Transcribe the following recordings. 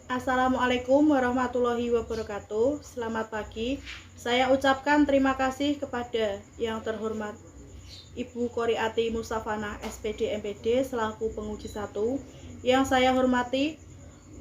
Assalamualaikum warahmatullahi wabarakatuh. Selamat pagi. Saya ucapkan terima kasih kepada yang terhormat Ibu Koriati Mustafanah SPD MPD selaku penguji 1. Yang saya hormati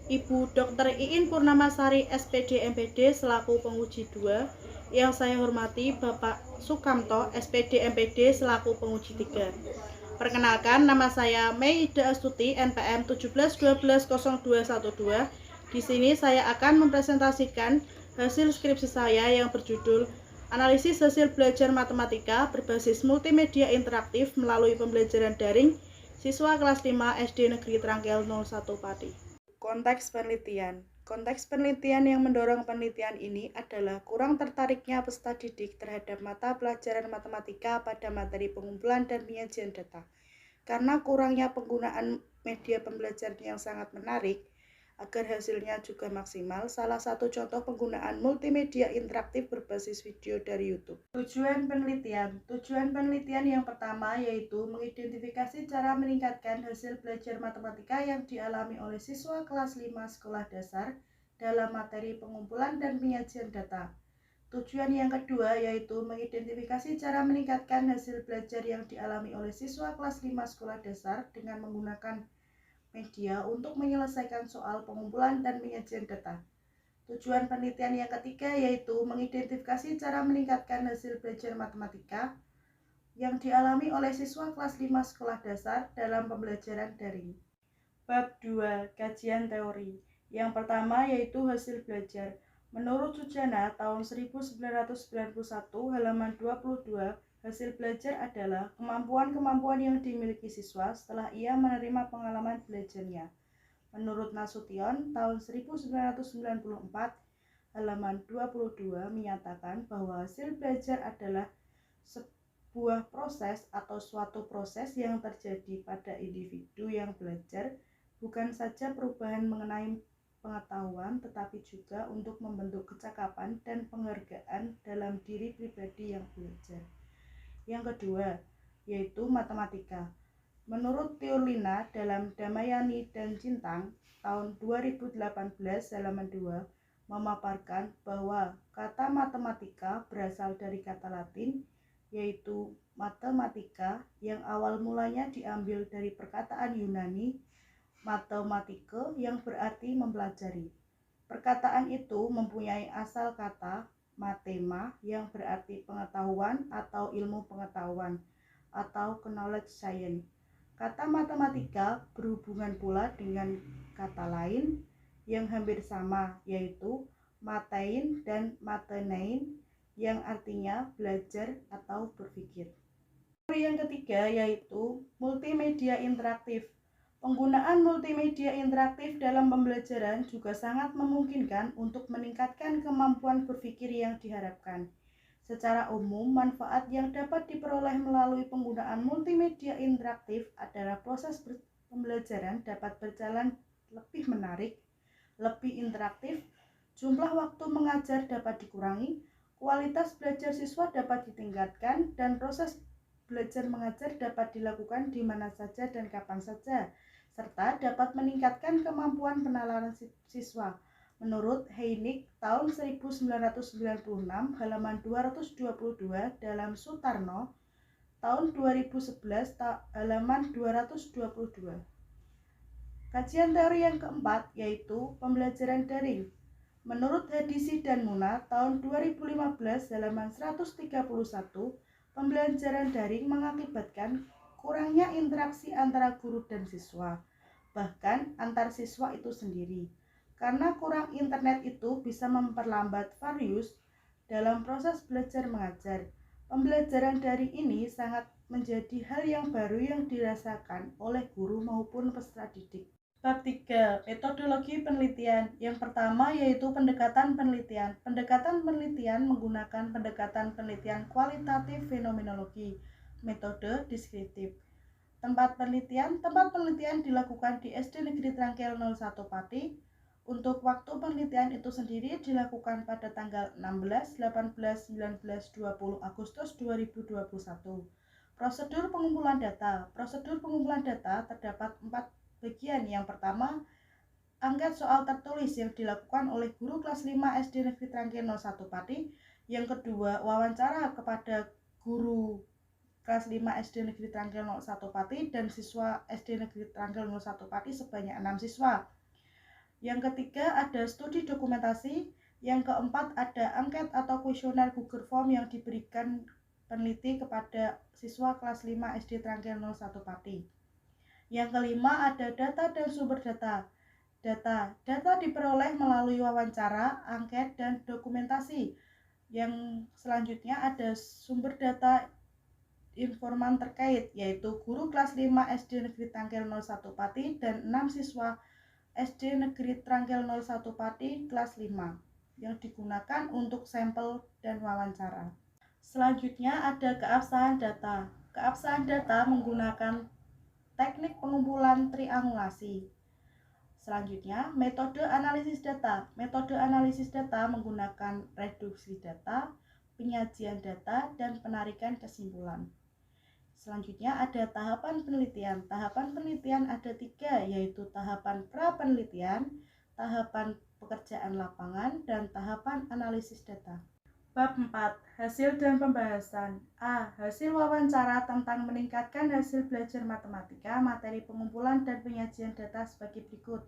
Ibu Dr. Iin Purnamasari SPD MPD selaku penguji 2. Yang saya hormati Bapak Sukamto SPD MPD selaku penguji 3. Perkenalkan, nama saya Mei Ida Astuti, NPM 17120212. Di sini saya akan mempresentasikan hasil skripsi saya yang berjudul Analisis Hasil Belajar Matematika Berbasis Multimedia Interaktif Melalui Pembelajaran Daring Siswa Kelas 5 SD Negeri Trangkel 01 Pati. Konteks penelitian yang mendorong penelitian ini adalah kurang tertariknya peserta didik terhadap mata pelajaran matematika pada materi pengumpulan dan penyajian data. Karena kurangnya penggunaan media pembelajaran yang sangat menarik, agar hasilnya juga maksimal, salah satu contoh penggunaan multimedia interaktif berbasis video dari YouTube. Tujuan penelitian yang pertama yaitu mengidentifikasi cara meningkatkan hasil belajar matematika yang dialami oleh siswa kelas 5 sekolah dasar dalam materi pengumpulan dan penyajian data. Tujuan yang kedua yaitu mengidentifikasi cara meningkatkan hasil belajar yang dialami oleh siswa kelas 5 sekolah dasar dengan menggunakan media untuk menyelesaikan soal pengumpulan dan penyajian data. Tujuan penelitian yang ketiga yaitu mengidentifikasi cara meningkatkan hasil belajar matematika yang dialami oleh siswa kelas 5 sekolah dasar dalam pembelajaran daring. Bab 2. Kajian teori. Yang pertama yaitu hasil belajar. Menurut Sujana tahun 1991 halaman 22, hasil belajar adalah kemampuan-kemampuan yang dimiliki siswa setelah ia menerima pengalaman belajarnya. Menurut Nasution tahun 1994 halaman 22 menyatakan bahwa hasil belajar adalah sebuah proses atau suatu proses yang terjadi pada individu yang belajar, bukan saja perubahan mengenai pengetahuan, tetapi juga untuk membentuk kecakapan dan penghargaan dalam diri pribadi yang belajar. Yang kedua, yaitu matematika. Menurut Tiurlina dalam Damayani dan Cintang tahun 2018 halaman 2 memaparkan bahwa kata matematika berasal dari kata Latin yaitu matematika yang awal mulanya diambil dari perkataan Yunani mathematike yang berarti mempelajari. Perkataan itu mempunyai asal kata mathema yang berarti pengetahuan atau ilmu pengetahuan atau knowledge science. Kata matematika berhubungan pula dengan kata lain yang hampir sama yaitu matein dan matenein yang artinya belajar atau berpikir. Teori yang ketiga yaitu multimedia interaktif. Penggunaan multimedia interaktif dalam pembelajaran juga sangat memungkinkan untuk meningkatkan kemampuan berpikir yang diharapkan. Secara umum, manfaat yang dapat diperoleh melalui penggunaan multimedia interaktif adalah proses pembelajaran dapat berjalan lebih menarik, lebih interaktif, jumlah waktu mengajar dapat dikurangi, kualitas belajar siswa dapat ditingkatkan, dan proses belajar mengajar dapat dilakukan di mana saja dan kapan saja, serta dapat meningkatkan kemampuan penalaran siswa. Menurut Heinig tahun 1996 halaman 222 dalam Sutarno tahun 2011 halaman 222. Kajian teori yang keempat yaitu pembelajaran daring. Menurut Hadisi dan Muna tahun 2015 halaman 131, pembelajaran daring mengakibatkan kurangnya interaksi antara guru dan siswa, bahkan antar siswa itu sendiri. Karena kurang internet itu bisa memperlambat varius dalam proses belajar mengajar. Pembelajaran daring ini sangat menjadi hal yang baru yang dirasakan oleh guru maupun peserta didik. Bab 3. Metodologi penelitian. Yang pertama yaitu pendekatan penelitian. Pendekatan penelitian menggunakan pendekatan penelitian kualitatif fenomenologi, metode deskriptif. Tempat penelitian dilakukan di SD Negeri Trangkel 01 Pati. Untuk waktu penelitian itu sendiri dilakukan pada tanggal 16, 18, 19, 20 Agustus 2021. Prosedur pengumpulan data. Prosedur pengumpulan data terdapat 4 bagian. Yang pertama, angket soal tertulis yang dilakukan oleh guru kelas 5 SD Negeri Trangkil 01 Pati. Yang kedua, wawancara kepada guru kelas 5 SD Negeri Trangkil 01 Pati dan siswa SD Negeri Trangkil 01 Pati sebanyak 6 siswa. Yang ketiga, ada studi dokumentasi. Yang keempat, ada angket atau kuesioner Google Form yang diberikan peneliti kepada siswa kelas 5 SD Trangkil 01 Pati. Yang kelima, ada data dan sumber data. Data diperoleh melalui wawancara, angket, dan dokumentasi. Yang selanjutnya ada sumber data informan terkait, yaitu guru kelas 5 SD Negeri Trangkil 01 Pati dan 6 siswa SD Negeri Trangkil 01 Pati kelas 5 yang digunakan untuk sampel dan wawancara. Selanjutnya ada keabsahan data. Keabsahan data menggunakan teknik pengumpulan triangulasi. Selanjutnya, metode analisis data. Metode analisis data menggunakan reduksi data, penyajian data, dan penarikan kesimpulan. Selanjutnya ada tahapan penelitian. Tahapan penelitian ada 3, yaitu tahapan pra-penelitian, tahapan pekerjaan lapangan, dan tahapan analisis data. Bab 4. Hasil dan pembahasan. A. Hasil wawancara tentang meningkatkan hasil belajar matematika, materi pengumpulan dan penyajian data sebagai berikut.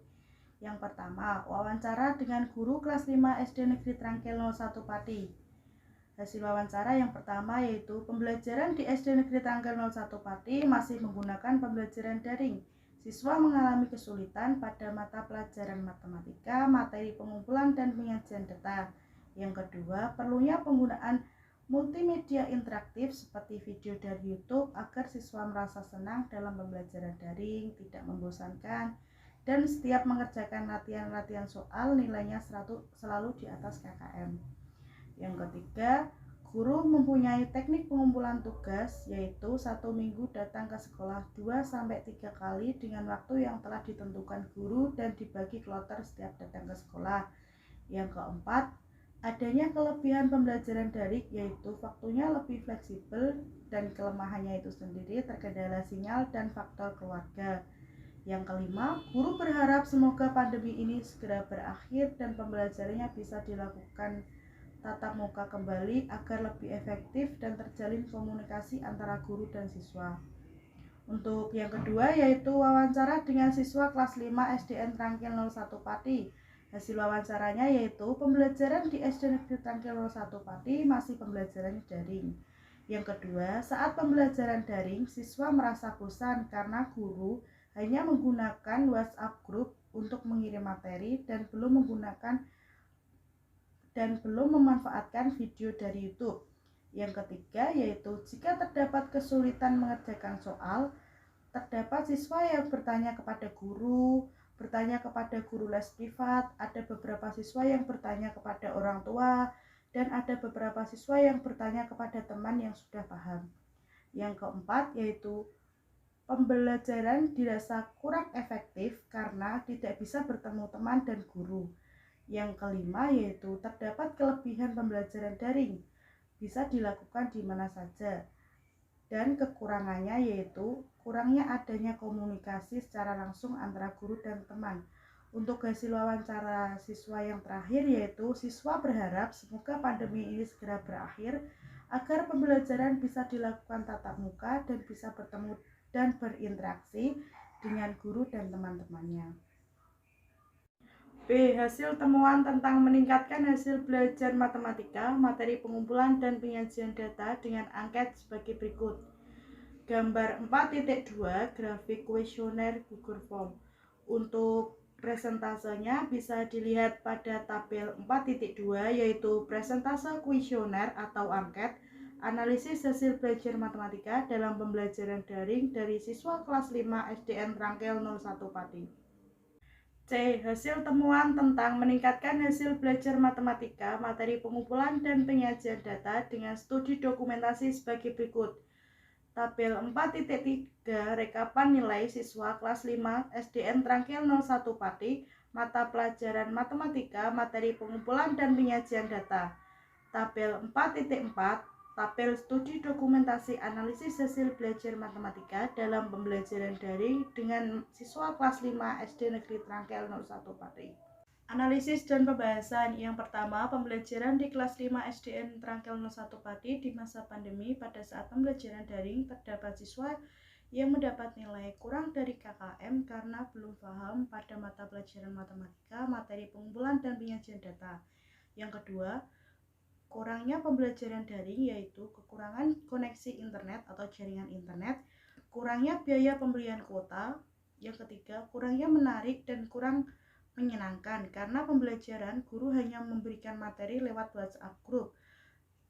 Yang pertama, wawancara dengan guru kelas 5 SD Negeri Trangkil 01 Pati. Hasil wawancara yang pertama yaitu pembelajaran di SD Negeri Trangkil 01 Pati masih menggunakan pembelajaran daring. Siswa mengalami kesulitan pada mata pelajaran matematika, materi pengumpulan dan penyajian data. Yang kedua, perlunya penggunaan multimedia interaktif seperti video dari YouTube agar siswa merasa senang dalam pembelajaran daring, tidak membosankan, dan setiap mengerjakan latihan-latihan soal nilainya selalu di atas KKM. Yang ketiga, guru mempunyai teknik pengumpulan tugas, yaitu 1 minggu datang ke sekolah 2-3 kali dengan waktu yang telah ditentukan guru dan dibagi kloter setiap datang ke sekolah. Yang keempat, adanya kelebihan pembelajaran daring, yaitu waktunya lebih fleksibel dan kelemahannya itu sendiri terkendala sinyal dan faktor keluarga. Yang kelima, guru berharap semoga pandemi ini segera berakhir dan pembelajarannya bisa dilakukan tatap muka kembali agar lebih efektif dan terjalin komunikasi antara guru dan siswa. Untuk yang kedua yaitu wawancara dengan siswa kelas 5 SDN Trangkil 01 Pati. Hasil wawancaranya yaitu pembelajaran di SD Negeri Trangkil 01 Pati masih pembelajaran daring. Yang kedua, saat pembelajaran daring, siswa merasa bosan karena guru hanya menggunakan WhatsApp group untuk mengirim materi dan belum memanfaatkan video dari YouTube. Yang ketiga yaitu jika terdapat kesulitan mengerjakan soal, terdapat siswa yang bertanya kepada guru les privat, ada beberapa siswa yang bertanya kepada orang tua, dan ada beberapa siswa yang bertanya kepada teman yang sudah paham. Yang keempat yaitu pembelajaran dirasa kurang efektif karena tidak bisa bertemu teman dan guru. Yang kelima yaitu terdapat kelebihan pembelajaran daring, bisa dilakukan di mana saja. Dan kekurangannya yaitu kurangnya adanya komunikasi secara langsung antara guru dan teman. Untuk hasil wawancara siswa yang terakhir yaitu siswa berharap semoga pandemi ini segera berakhir agar pembelajaran bisa dilakukan tatap muka dan bisa bertemu dan berinteraksi dengan guru dan teman-temannya. B. Hasil temuan tentang meningkatkan hasil belajar matematika, materi pengumpulan dan penyajian data dengan angket sebagai berikut. Gambar 4.2 grafik kuesioner Google Form. Untuk presentasenya bisa dilihat pada tabel 4.2 yaitu presentase kuesioner atau angket, analisis hasil belajar matematika dalam pembelajaran daring dari siswa kelas 5 SDN Trangkil 01 Pati. C. Hasil temuan tentang meningkatkan hasil belajar matematika, materi pengumpulan dan penyajian data dengan studi dokumentasi sebagai berikut. Tabel 4.3 rekapan nilai siswa kelas 5 SDN Trangkil 01 Pati, mata pelajaran matematika, materi pengumpulan dan penyajian data. Tabel 4.4 Tabel studi dokumentasi analisis hasil belajar matematika dalam pembelajaran daring dengan siswa kelas 5 SD Negeri Trangkel 01 Pati. Analisis dan pembahasan. Yang pertama, pembelajaran di kelas 5 SDN Trangkel 01 Pati di masa pandemi. Pada saat pembelajaran daring, terdapat siswa yang mendapat nilai kurang dari KKM karena belum paham pada mata pelajaran matematika, materi pengumpulan dan penyajian data. Yang kedua, kurangnya pembelajaran daring yaitu kekurangan koneksi internet atau jaringan internet, kurangnya biaya pembelian kuota. Yang ketiga, kurangnya menarik dan kurang menyenangkan karena pembelajaran guru hanya memberikan materi lewat WhatsApp group.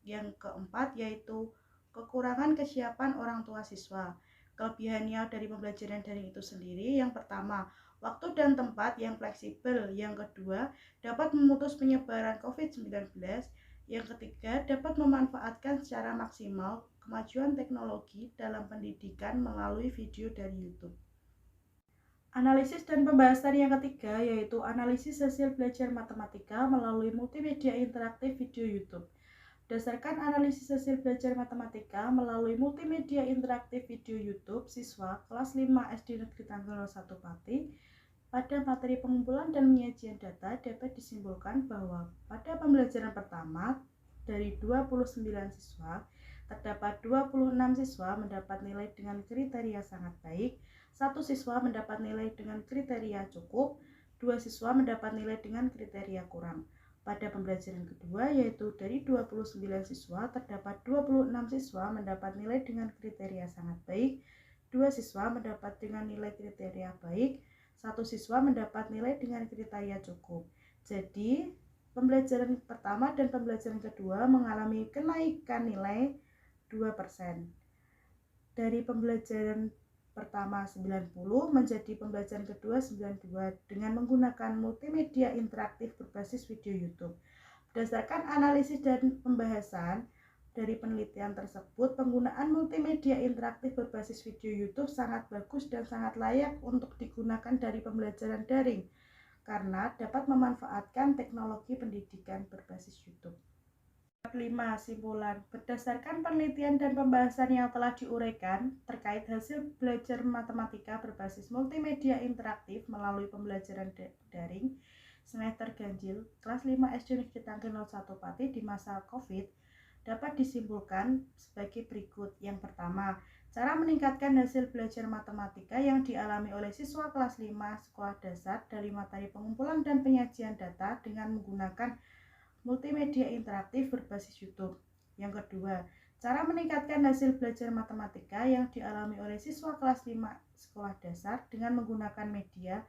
Yang keempat yaitu kekurangan kesiapan orang tua siswa. Kelebihannya dari pembelajaran daring itu sendiri, yang pertama, waktu dan tempat yang fleksibel. Yang kedua, dapat memutus penyebaran COVID-19. Yang ketiga, dapat memanfaatkan secara maksimal kemajuan teknologi dalam pendidikan melalui video dari YouTube. Analisis dan pembahasan yang ketiga yaitu analisis hasil belajar matematika melalui multimedia interaktif video YouTube. Berdasarkan analisis hasil belajar matematika melalui multimedia interaktif video YouTube, siswa kelas 5 SD Negeri Trangkel 01 Pati pada materi pengumpulan dan penyajian data dapat disimpulkan bahwa pada pembelajaran pertama dari 29 siswa, terdapat 26 siswa mendapat nilai dengan kriteria sangat baik, 1 siswa mendapat nilai dengan kriteria cukup, 2 siswa mendapat nilai dengan kriteria kurang. Pada pembelajaran kedua yaitu dari 29 siswa, terdapat 26 siswa mendapat nilai dengan kriteria sangat baik, 2 siswa mendapat dengan nilai kriteria baik, 1 siswa mendapat nilai dengan kriteria cukup. Jadi, pembelajaran pertama dan pembelajaran kedua mengalami kenaikan nilai 2%. Dari pembelajaran pertama 90 menjadi pembelajaran kedua 92 dengan menggunakan multimedia interaktif berbasis video YouTube. Berdasarkan analisis dan pembahasan dari penelitian tersebut, penggunaan multimedia interaktif berbasis video YouTube sangat bagus dan sangat layak untuk digunakan dari pembelajaran daring karena dapat memanfaatkan teknologi pendidikan berbasis YouTube. 5. Simpulan. Berdasarkan penelitian dan pembahasan yang telah diuraikan terkait hasil belajar matematika berbasis multimedia interaktif melalui pembelajaran daring semester ganjil kelas 5 SD Negeri Trangkel 01 Pati di masa COVID dapat disimpulkan sebagai berikut. Yang pertama, cara meningkatkan hasil belajar matematika yang dialami oleh siswa kelas 5 sekolah dasar dari materi pengumpulan dan penyajian data dengan menggunakan multimedia interaktif berbasis YouTube. Yang kedua, cara meningkatkan hasil belajar matematika yang dialami oleh siswa kelas 5 sekolah dasar dengan menggunakan media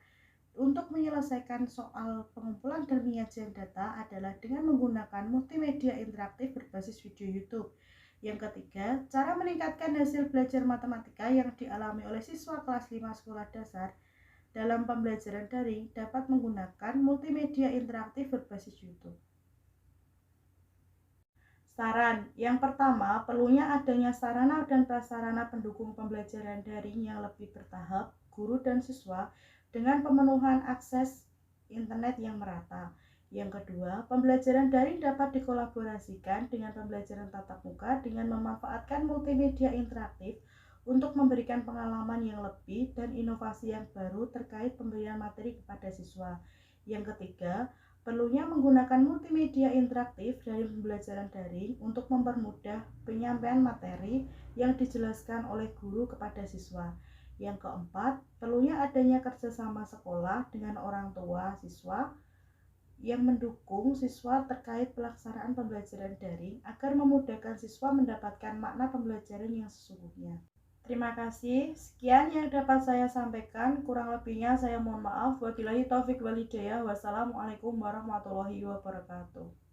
untuk menyelesaikan soal pengumpulan dan penyajian data adalah dengan menggunakan multimedia interaktif berbasis video YouTube. Yang ketiga, cara meningkatkan hasil belajar matematika yang dialami oleh siswa kelas 5 sekolah dasar dalam pembelajaran daring dapat menggunakan multimedia interaktif berbasis YouTube. Saran. Yang pertama, perlunya adanya sarana dan prasarana pendukung pembelajaran daring yang lebih bertahap, guru dan siswa dengan pemenuhan akses internet yang merata. Yang kedua, pembelajaran daring dapat dikolaborasikan dengan pembelajaran tatap muka dengan memanfaatkan multimedia interaktif untuk memberikan pengalaman yang lebih dan inovasi yang baru terkait pemberian materi kepada siswa. Yang ketiga, perlunya menggunakan multimedia interaktif dari pembelajaran daring untuk mempermudah penyampaian materi yang dijelaskan oleh guru kepada siswa. Yang keempat, perlunya adanya kerjasama sekolah dengan orang tua siswa yang mendukung siswa terkait pelaksanaan pembelajaran daring agar memudahkan siswa mendapatkan makna pembelajaran yang sesungguhnya. Terima kasih. Sekian yang dapat saya sampaikan. Kurang lebihnya saya mohon maaf. Wabillahi taufik wal hidayah. Wassalamualaikum warahmatullahi wabarakatuh.